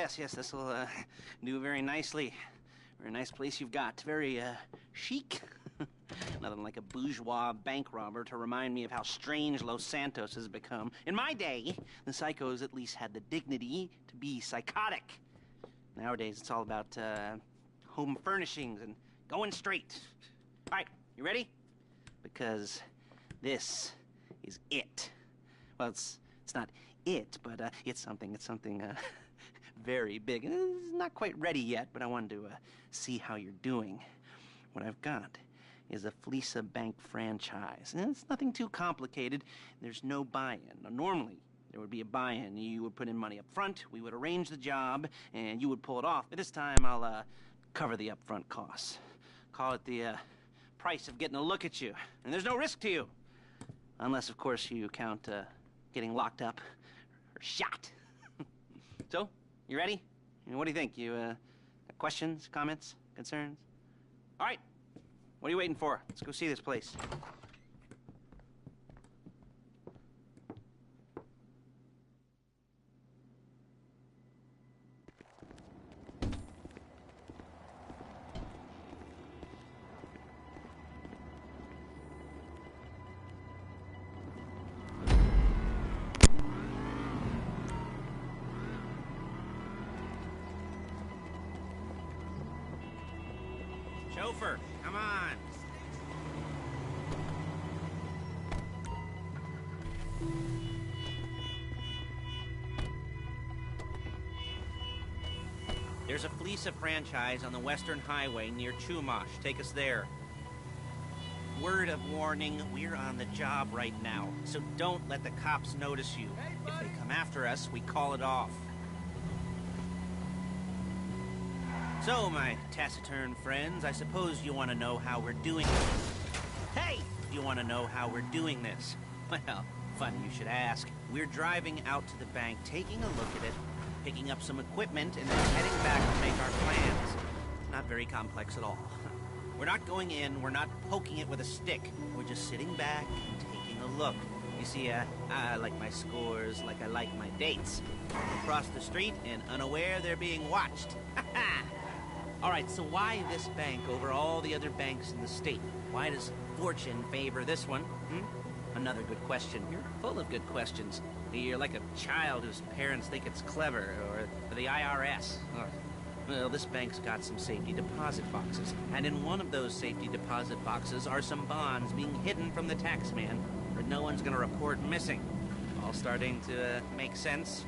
Yes, this will do very nicely. Very nice place you've got. Very chic. Nothing like a bourgeois bank robber to remind me of how strange Los Santos has become. In my day, the psychos at least had the dignity to be psychotic. Nowadays, it's all about home furnishings and going straight. All right, you ready? Because this is it. Well, it's not it, but it's something very big. It's not quite ready yet, but I wanted to see how you're doing. What I've got is a Fleesa Bank franchise. And it's nothing too complicated. There's no buy-in. Now, normally, there would be a buy-in. You would put in money up front, we would arrange the job, and you would pull it off. But this time, I'll cover the upfront costs. Call it the price of getting a look at you. And there's no risk to you. Unless, of course, you count getting locked up or shot. So, you ready? What do you think? You got questions, comments, concerns? All right. What are you waiting for? Let's go see this place. Chauffeur, come on. There's a Fleesa franchise on the Western Highway near Chumash. Take us there. Word of warning, we're on the job right now, so don't let the cops notice you. If they come after us, we call it off. So, my taciturn friends, I suppose you want to know how we're doing this. Hey! You want to know how we're doing this? Well, funny you should ask. We're driving out to the bank, taking a look at it, picking up some equipment, and then heading back to make our plans. Not very complex at all. We're not going in, we're not poking it with a stick. We're just sitting back and taking a look. You see, I like my scores like I like my dates. Across the street and unaware they're being watched. All right, so why this bank over all the other banks in the state? Why does fortune favor this one? Another good question. You're full of good questions. You're like a child whose parents think it's clever, or the IRS. Well, this bank's got some safety deposit boxes, and in one of those safety deposit boxes are some bonds being hidden from the tax man, but no one's gonna report missing. All starting to make sense?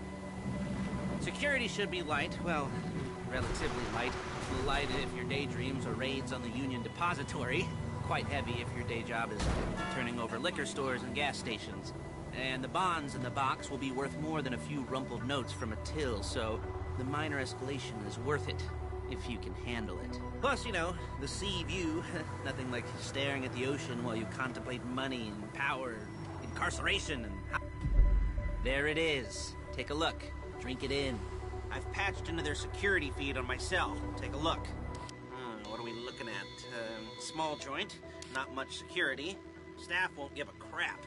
Security should be light, well, relatively light. Light if your daydreams are raids on the Union Depository. Quite heavy if your day job is turning over liquor stores and gas stations. And the bonds in the box will be worth more than a few rumpled notes from a till, so the minor escalation is worth it, if you can handle it. Plus, you know, the sea view, nothing like staring at the ocean while you contemplate money and power, incarceration, and... There it is. Take a look. Drink it in. I've patched into their security feed on my cell. Take a look. What are we looking at? Small joint, not much security. Staff won't give a crap,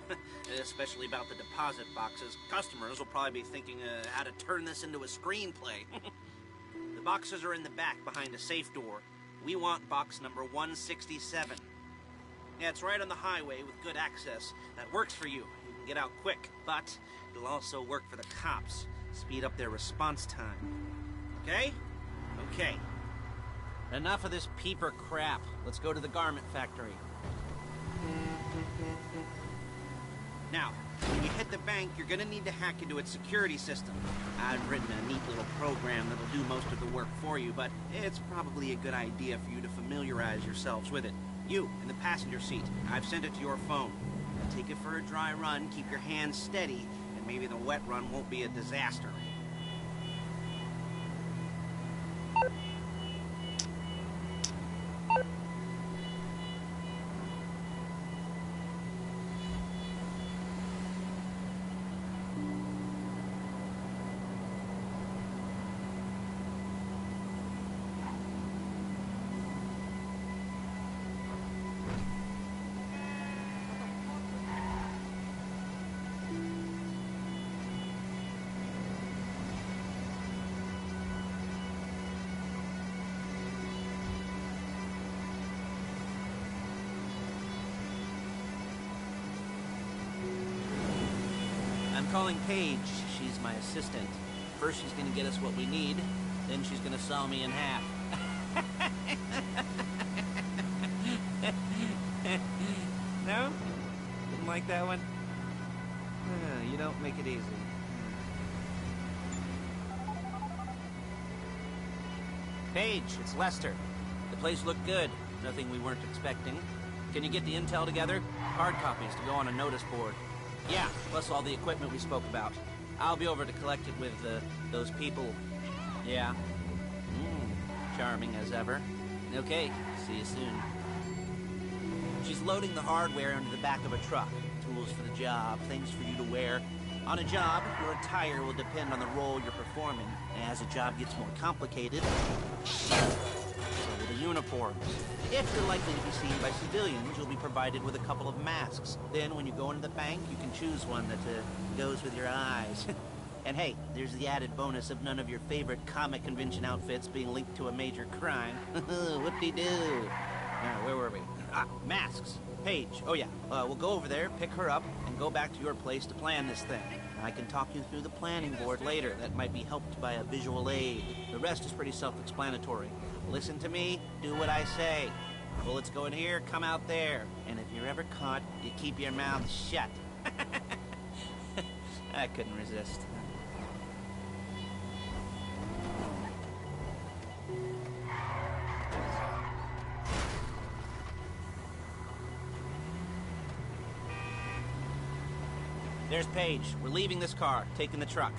especially about the deposit boxes. Customers will probably be thinking how to turn this into a screenplay. The boxes are in the back behind a safe door. We want box number 167. Yeah, it's right on the highway with good access. That works for you. You can get out quick, but it'll also work for the cops. Speed up their response time. Okay? Okay. Enough of this peeper crap. Let's go to the garment factory. Now, when you hit the bank, you're gonna need to hack into its security system. I've written a neat little program that'll do most of the work for you, but it's probably a good idea for you to familiarize yourselves with it. You, in the passenger seat, I've sent it to your phone. Take it for a dry run, keep your hands steady, and maybe the wet run won't be a disaster. calling Paige. She's my assistant. First she's gonna get us what we need, then she's gonna saw me in half. No? Didn't like that one? You don't make it easy. Paige, it's Lester. The place looked good. Nothing we weren't expecting. Can you get the intel together? Hard copies to go on a notice board. Yeah, plus all the equipment we spoke about. I'll be over to collect it with, those people. Yeah. Charming as ever. Okay, see you soon. She's loading the hardware into the back of a truck. Tools for the job, things for you to wear. On a job, your attire will depend on the role you're performing. As the job gets more complicated, so will the uniforms. If you're likely to be seen by civilians, you'll be provided with a couple of masks. Then when you go into the bank, you can choose one that goes with your eyes. And hey, there's the added bonus of none of your favorite comic convention outfits being linked to a major crime. Whoop-de-doo. Where were we? Masks. Paige. Oh yeah, we'll go over there, pick her up, and go back to your place to plan this thing. I can talk you through the planning board later. That might be helped by a visual aid. The rest is pretty self-explanatory. Listen to me, do what I say. Bullets go in here, come out there. And if you're ever caught, you keep your mouth shut. I couldn't resist. There's Paige. We're leaving this car, taking the truck.